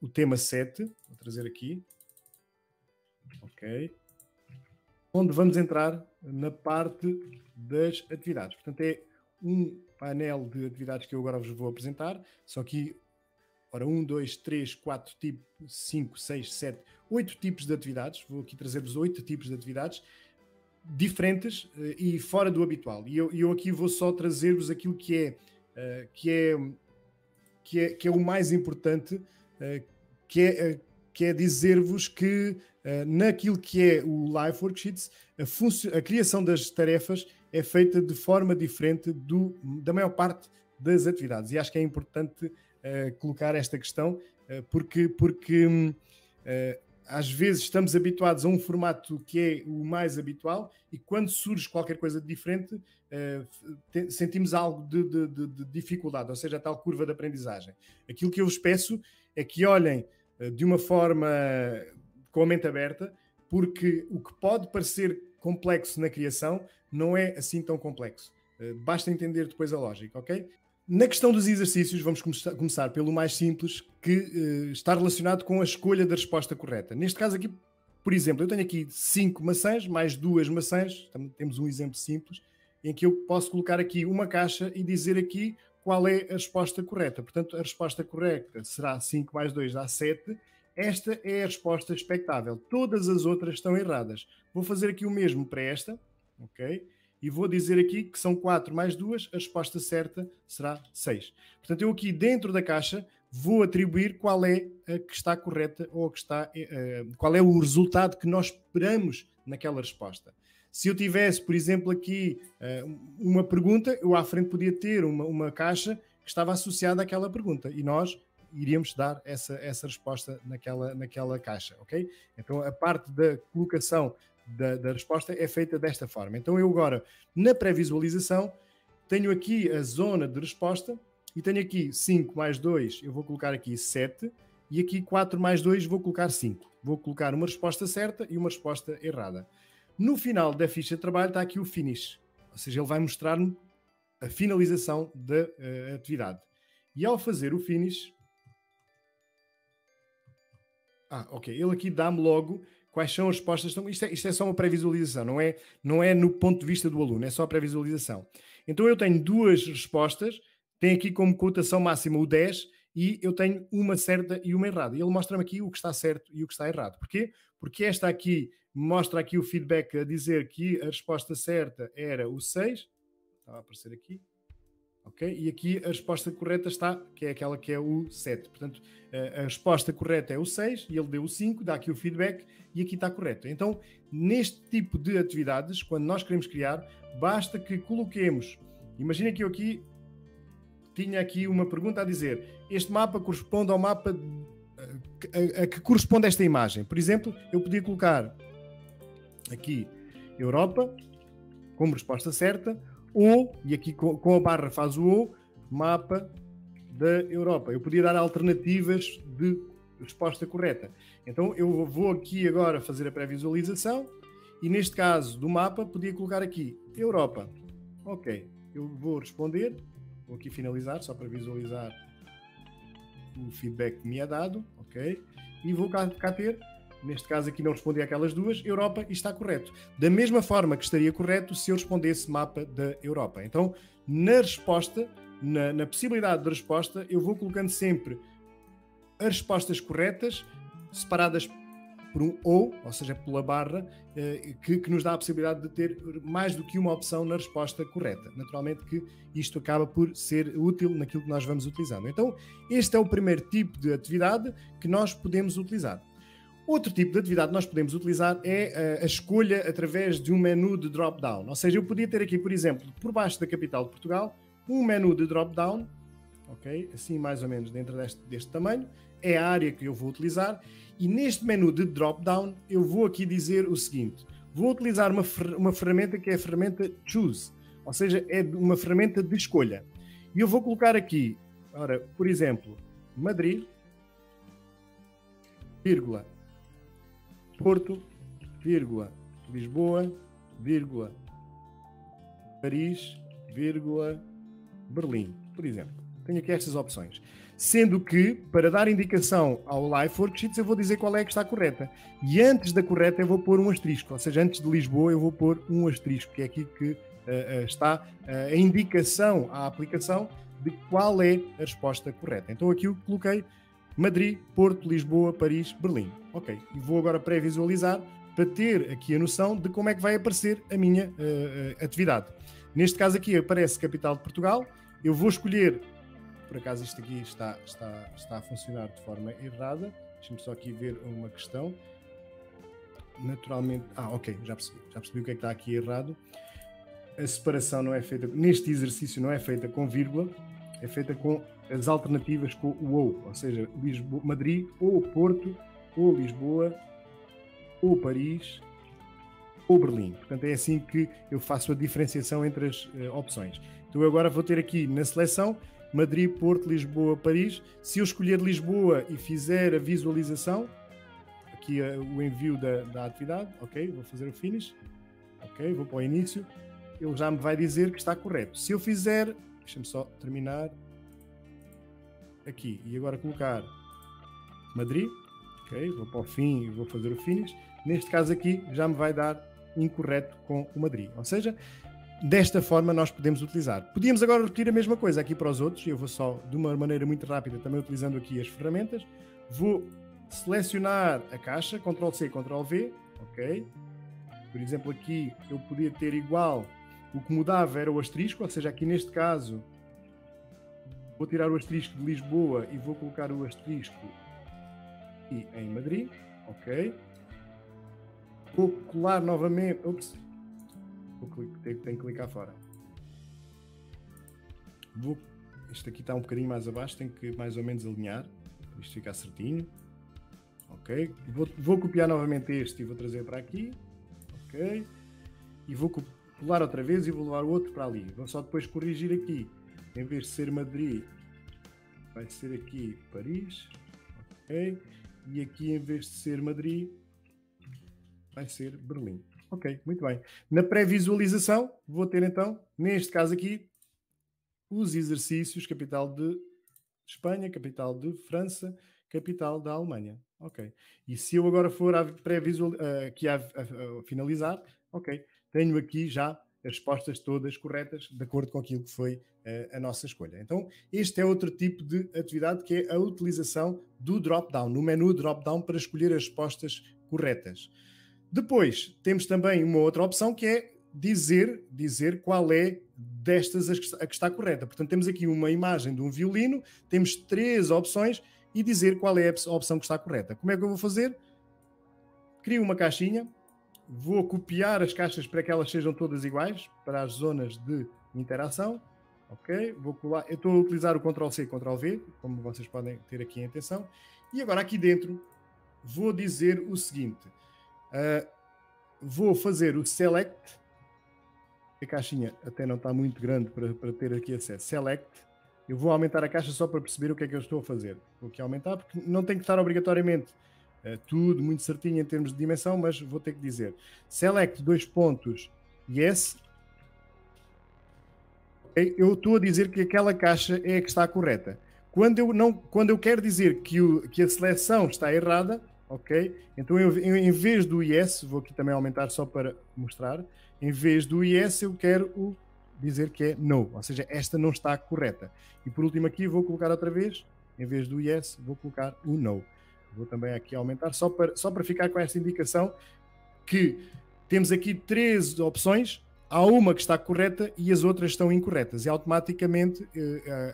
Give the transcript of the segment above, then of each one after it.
o tema 7, vou trazer aqui, ok, onde vamos entrar na parte das atividades. Portanto, é um painel de atividades que eu agora vos vou apresentar. São aqui, ora, 1, 2, 3, 4, 5, 6, 7, 8 tipos de atividades. Vou aqui trazer-vos 8 tipos de atividades diferentes e fora do habitual. E eu aqui vou só trazer-vos aquilo que é o mais importante, que é dizer-vos que naquilo que é o Live Worksheets, a criação das tarefas é feita de forma diferente da maior parte das atividades. E acho que é importante colocar esta questão, porque às vezes estamos habituados a um formato que é o mais habitual e quando surge qualquer coisa de diferente, sentimos algo de dificuldade, ou seja, a tal curva de aprendizagem. Aquilo que eu vos peço é que olhem de uma forma com a mente aberta, porque o que pode parecer complexo na criação não é assim tão complexo. Basta entender depois a lógica, ok? Na questão dos exercícios, vamos começar pelo mais simples, que está relacionado com a escolha da resposta correta. Neste caso aqui, por exemplo, eu tenho aqui 5 maçãs, mais 2 maçãs, temos um exemplo simples, em que eu posso colocar aqui uma caixa e dizer aqui qual é a resposta correta. Portanto, a resposta correta será 5 mais 2 dá 7. Esta é a resposta expectável. Todas as outras estão erradas. Vou fazer aqui o mesmo para esta, ok? E vou dizer aqui que são 4 mais 2, a resposta certa será 6. Portanto, eu aqui dentro da caixa vou atribuir qual é a que está correta ou a que está, qual é o resultado que nós esperamos naquela resposta. Se eu tivesse, por exemplo, aqui uma pergunta, eu à frente podia ter uma caixa que estava associada àquela pergunta e nós iríamos dar essa resposta naquela caixa, ok? Então, a parte da colocação da resposta é feita desta forma. Então, eu agora, na pré-visualização, tenho aqui a zona de resposta e tenho aqui 5 mais 2, eu vou colocar aqui 7, e aqui 4 mais 2 vou colocar 5. Vou colocar uma resposta certa e uma resposta errada. No final da ficha de trabalho está aqui o finish, ou seja, ele vai mostrar-me a finalização da atividade. E ao fazer o finish... ok, ele aqui dá-me logo quais são as respostas. Isto é só uma pré-visualização, não é no ponto de vista do aluno, é só a pré-visualização. Então eu tenho 2 respostas, tem aqui como cotação máxima o 10 e eu tenho uma certa e uma errada. Ele mostra-me aqui o que está certo e o que está errado. Porquê? Porque esta aqui mostra aqui o feedback a dizer que a resposta certa era o 6. Estava a aparecer aqui. Ok? E aqui a resposta correta está, que é aquela que é o 7. Portanto, a resposta correta é o 6 e ele deu o 5, dá aqui o feedback e aqui está correto. Então, neste tipo de atividades, quando nós queremos criar, basta que coloquemos... Imagina que eu aqui tinha aqui uma pergunta a dizer: este mapa corresponde ao mapa a que corresponde esta imagem. Por exemplo, eu podia colocar aqui Europa como resposta certa, ou, e aqui com a barra faz o ou, mapa da Europa. Eu podia dar alternativas de resposta correta. Então eu vou aqui agora fazer a pré-visualização e neste caso do mapa podia colocar aqui Europa. Ok, eu vou responder, vou aqui finalizar só para visualizar o feedback que me é dado, ok? E vou cá ter, neste caso aqui não respondi àquelas duas, Europa, e está correto. Da mesma forma que estaria correto se eu respondesse mapa da Europa. Então, na resposta, na possibilidade de resposta, eu vou colocando sempre as respostas corretas, separadas por um ou seja, pela barra, que nos dá a possibilidade de ter mais do que uma opção na resposta correta. Naturalmente que isto acaba por ser útil naquilo que nós vamos utilizando. Então, este é o primeiro tipo de atividade que nós podemos utilizar. Outro tipo de atividade que nós podemos utilizar é a escolha através de um menu de drop-down. Ou seja, eu podia ter aqui, por exemplo, por baixo da capital de Portugal, um menu de drop-down, ok? Assim mais ou menos dentro deste tamanho, é a área que eu vou utilizar, e neste menu de drop-down eu vou aqui dizer o seguinte: vou utilizar uma ferramenta que é a ferramenta Choose, ou seja, é uma ferramenta de escolha. E eu vou colocar aqui, ora, por exemplo, Madrid, vírgula, Porto, vírgula, Lisboa, vírgula, Paris, vírgula, Berlim, por exemplo. Tenho aqui estas opções. Sendo que, para dar indicação ao Live Worksheets, eu vou dizer qual é que está correta. E antes da correta eu vou pôr um asterisco, ou seja, antes de Lisboa eu vou pôr um asterisco, que é aqui que está a indicação à aplicação de qual é a resposta correta. Então aqui eu coloquei Madrid, Porto, Lisboa, Paris, Berlim. Ok, e vou agora pré-visualizar para ter aqui a noção de como é que vai aparecer a minha atividade. Neste caso aqui aparece Capital de Portugal, eu vou escolher, por acaso isto aqui está a funcionar de forma errada, deixa-me só aqui ver uma questão. Naturalmente, ok, já percebi o que é que está aqui errado. A separação não é feita, neste exercício não é feita com vírgula, é feita com as alternativas com o ou seja, Lisboa, Madrid, ou Porto, ou Lisboa, ou Paris, ou Berlim. Portanto, é assim que eu faço a diferenciação entre as opções. Então, eu agora vou ter aqui na seleção Madrid, Porto, Lisboa, Paris. Se eu escolher Lisboa e fizer a visualização, aqui o envio da atividade, ok, vou fazer o finish, ok, vou para o início, ele já me vai dizer que está correto. Se eu fizer, deixa-me só terminar aqui e agora colocar Madrid, ok, vou para o fim e vou fazer o finish, neste caso aqui já me vai dar incorreto com o Madrid, ou seja, desta forma nós podemos utilizar. Podíamos agora repetir a mesma coisa aqui para os outros, eu vou só de uma maneira muito rápida, também utilizando aqui as ferramentas, vou selecionar a caixa, Ctrl+C, Ctrl+V, ok, por exemplo aqui eu podia ter igual, o que mudava era o asterisco, ou seja, aqui neste caso vou tirar o asterisco de Lisboa e vou colocar o asterisco aqui em Madrid, ok, vou colar novamente, tenho que clicar fora. Isto aqui está um bocadinho mais abaixo, tenho que mais ou menos alinhar, para isto ficar certinho. Ok, vou copiar novamente este e vou trazer para aqui. Ok, e vou colar outra vez e vou levar o outro para ali. Vou só depois corrigir aqui. Em vez de ser Madrid, vai ser aqui Paris. Ok, e aqui em vez de ser Madrid, vai ser Berlim. Ok, muito bem. Na pré-visualização, vou ter então, neste caso aqui, os exercícios, capital de Espanha, capital de França, capital da Alemanha. Ok. E se eu agora for aqui a finalizar, ok, tenho aqui já as respostas todas corretas, de acordo com aquilo que foi a nossa escolha. Então, este é outro tipo de atividade, que é a utilização do drop-down, no menu drop-down, para escolher as respostas corretas. Depois, temos também uma outra opção, que é dizer qual é destas a que está correta. Portanto, temos aqui uma imagem de um violino, temos 3 opções e dizer qual é a opção que está correta. Como é que eu vou fazer? Crio uma caixinha, vou copiar as caixas para que elas sejam todas iguais, para as zonas de interação. Ok, vou colar. Eu estou a utilizar o Ctrl+C, Ctrl+V, como vocês podem ter aqui em atenção. E agora aqui dentro vou dizer o seguinte. Vou fazer o Select. A caixinha até não está muito grande para ter aqui acesso. Select. Eu vou aumentar a caixa só para perceber o que é que eu estou a fazer. Vou aqui aumentar, porque não tem que estar obrigatoriamente tudo muito certinho em termos de dimensão, mas vou ter que dizer Select, yes. Eu estou a dizer que aquela caixa é a que está correta. Quando eu quero dizer que a seleção está errada, ok? Então eu, em vez do yes, vou aqui também aumentar só para mostrar, em vez do yes eu quero dizer que é no, ou seja, esta não está correta. E por último aqui vou colocar outra vez, em vez do yes, vou colocar o no. Vou também aqui aumentar, só para ficar com esta indicação que temos aqui 3 opções, há uma que está correta e as outras estão incorretas. E automaticamente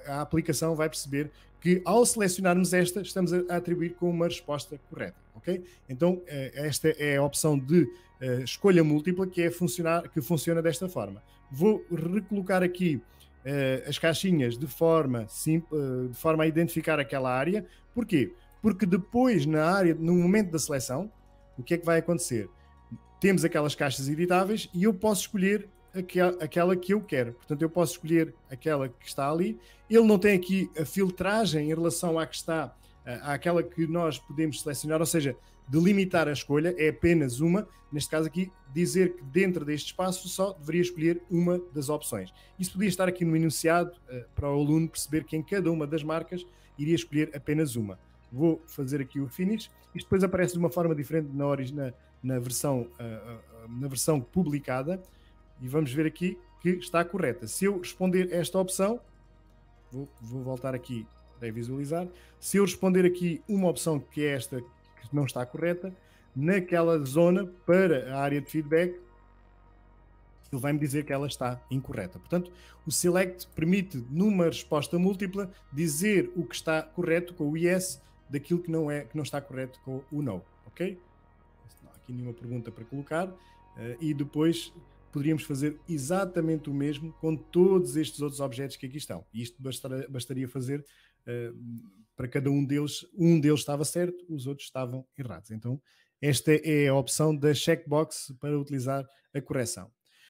a aplicação vai perceber que ao selecionarmos esta, estamos a atribuir com uma resposta correta. Ok? Então, esta é a opção de escolha múltipla que funciona desta forma. Vou recolocar aqui as caixinhas de forma a identificar aquela área. Porquê? Porque depois, no momento da seleção, o que é que vai acontecer? Temos aquelas caixas editáveis e eu posso escolher aquela que eu quero. Portanto, eu posso escolher aquela que está ali. Ele não tem aqui a filtragem em relação à que está, àquela que nós podemos selecionar, ou seja, delimitar a escolha, é apenas uma. Neste caso aqui, dizer que dentro deste espaço só deveria escolher uma das opções. Isso podia estar aqui no enunciado para o aluno perceber que em cada uma das marcas iria escolher apenas uma. Vou fazer aqui o finish. Isto depois aparece de uma forma diferente na versão publicada. E vamos ver aqui que está correta. Se eu responder esta opção, vou voltar aqui para visualizar. Se eu responder aqui uma opção que é esta que não está correta, naquela zona para a área de feedback, ele vai-me dizer que ela está incorreta. Portanto, o select permite, numa resposta múltipla, dizer o que está correto com o yes daquilo que não está correto com o no. Ok? Não há aqui nenhuma pergunta para colocar. E depois poderíamos fazer exatamente o mesmo com todos estes outros objetos que aqui estão. E isto bastaria fazer para cada um deles estava certo, os outros estavam errados. Então, esta é a opção da checkbox para utilizar a correção.